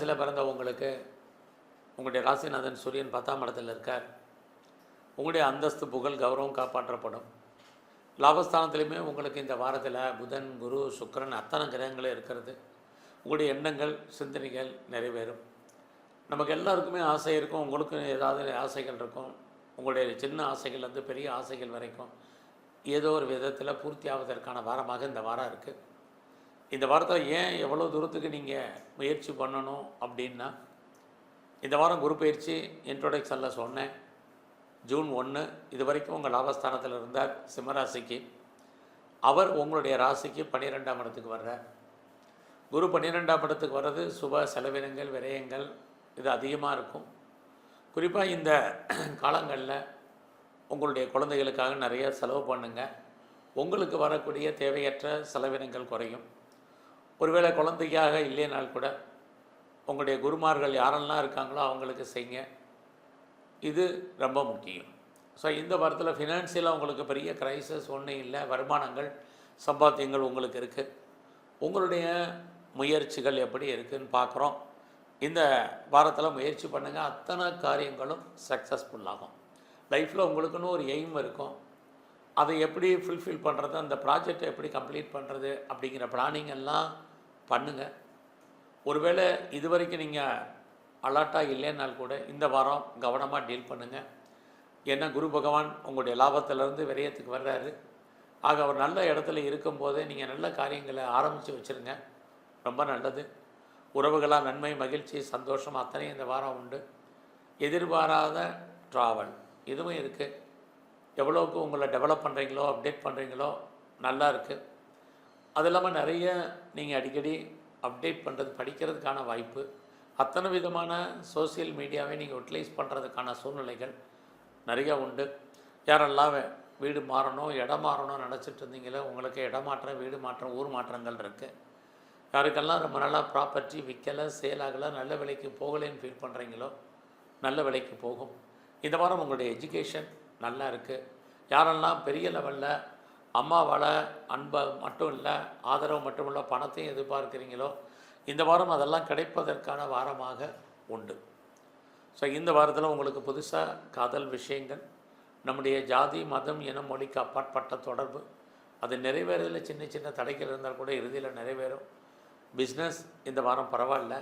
சில பிறந்தவங்களுக்கு உங்களுடைய ராசிநாதன் சூரியன் 10ஆம் இடத்தில் இருக்கார். உங்களுடைய அந்தஸ்து புகழ் கௌரவம் காப்பாற்றப்படும். லாபஸ்தானத்திலையுமே உங்களுக்கு இந்த வாரத்தில் புதன் குரு சுக்கிரன் அத்தனை கிரகங்களே இருக்கிறது. உங்களுடைய எண்ணங்கள் சிந்தனைகள் நிறைவேறும். நமக்கு எல்லாருக்குமே ஆசை இருக்கும். உங்களுக்கும் ஏதாவது ஆசைகள் இருக்கும். உங்களுடைய சின்ன ஆசைகள்லேருந்து பெரிய ஆசைகள் வரைக்கும் ஏதோ ஒரு விதத்தில் பூர்த்தி ஆவதற்கான வாரமாக இந்த வாரம் இருக்குது. இந்த வாரத்தில் ஏன் எவ்வளோ தூரத்துக்கு நீங்கள் முயற்சி பண்ணணும் அப்படின்னா, இந்த வாரம் குரு பயிற்சி இன்ட்ரோடக்ஷனில் சொன்னேன். ஜூன் 1 இது வரைக்கும் உங்கள் லாபஸ்தானத்தில் இருந்தார் சிம்மராசிக்கு. அவர் உங்களுடைய ராசிக்கு 12ஆம் இடத்துக்கு வர்றார். குரு 12ஆம் இடத்துக்கு வர்றது சுப செலவினங்கள் விரயங்கள் இது அதிகமாக இருக்கும். குறிப்பாக இந்த காலங்களில் உங்களுடைய குழந்தைகளுக்காக நிறைய செலவு பண்ணுங்கள். உங்களுக்கு வரக்கூடிய தேவையற்ற செலவினங்கள் குறையும். ஒருவேளை குழந்தைக்காக இல்லைனால் கூட உங்களுடைய குருமார்கள் யாரெல்லாம் இருக்காங்களோ அவங்களுக்கு செய்யுங்க. இது ரொம்ப முக்கியம். ஸோ இந்த வாரத்தில் ஃபினான்ஷியலாக உங்களுக்கு பெரிய கிரைசஸ் ஒன்றும் இல்லை. வருமானங்கள் சம்பாத்தியங்கள் உங்களுக்கு இருக்குது. உங்களுடைய முயற்சிகள் எப்படி இருக்குதுன்னு பார்க்குறோம். இந்த வாரத்தில் முயற்சி பண்ணுங்கள். அத்தனை காரியங்களும் சக்ஸஸ்ஃபுல்லாகும். லைஃப்பில் உங்களுக்குன்னு ஒரு எய்ம் இருக்கும். அதை எப்படி ஃபுல்ஃபில் பண்ணுறது, அந்த ப்ராஜெக்டை எப்படி கம்ப்ளீட் பண்ணுறது அப்படிங்கிற பிளானிங் எல்லாம் பண்ணுங்கள். ஒருவேளை இது வரைக்கும் நீங்கள் அலர்ட்டாக இல்லைன்னால் கூட இந்த வாரம் கவனமாக டீல் பண்ணுங்கள். ஏன்னா குரு பகவான் உங்களுடைய லாபத்திலேருந்து விரயத்துக்கு வர்றாரு. ஆக அவர் நல்ல இடத்துல இருக்கும்போதே நீங்கள் நல்ல காரியங்களை ஆரம்பித்து வச்சுருங்க. ரொம்ப நல்லது. உறவுகளாக நன்மை மகிழ்ச்சி சந்தோஷம் அத்தனையும் இந்த வாரம் உண்டு. எதிர்பாராத ட்ராவல் இதுவும் இருக்குது. எவ்வளோக்கு உங்களை டெவலப் பண்ணுறீங்களோ அப்டேட் பண்ணுறீங்களோ நல்லா இருக்குது. அது இல்லாமல் நிறைய நீங்கள் அடிக்கடி அப்டேட் பண்ணுறது படிக்கிறதுக்கான வாய்ப்பு. அத்தனை விதமான சோசியல் மீடியாவை நீங்கள் யூட்டிலைஸ் பண்ணுறதுக்கான சூழ்நிலைகள் நிறையா உண்டு. யாரெல்லாம் வீடு மாறணும் இடம் மாறணும் நினச்சிட்டு இருந்தீங்களோ உங்களுக்கு இடமாற்றம் வீடு மாற்றம் ஊர் மாற்றங்கள் இருக்குது. யாருக்கெல்லாம் ரொம்ப நல்லா ப்ராப்பர்ட்டி விற்கலை சேல் ஆகலை நல்ல விலைக்கு போகலைன்னு ஃபீல் பண்ணுறீங்களோ நல்ல விலைக்கு போகும். இந்த வாரம் உங்களுடைய எஜுகேஷன் நல்லா இருக்குது. யாரெல்லாம் பெரிய லெவலில் அம்மாவால் அன்பை மட்டும் இல்லை ஆதரவு மட்டும் இல்லை பணத்தையும் எதிர்பார்க்குறீங்களோ இந்த வாரம் அதெல்லாம் கிடைப்பதற்கான வாரமாக உண்டு. ஸோ இந்த வாரத்தில் உங்களுக்கு புதுசாக காதல் விஷயங்கள் நம்முடைய ஜாதி மதம் இனம் மொழிக்கு அப்பாற்பட்ட தொடர்பு அது நிறைவேறதில் சின்ன சின்ன தடைகள் இருந்தால் கூட இறுதியில் நிறைவேறும். பிஸ்னஸ் இந்த வாரம் பரவாயில்ல.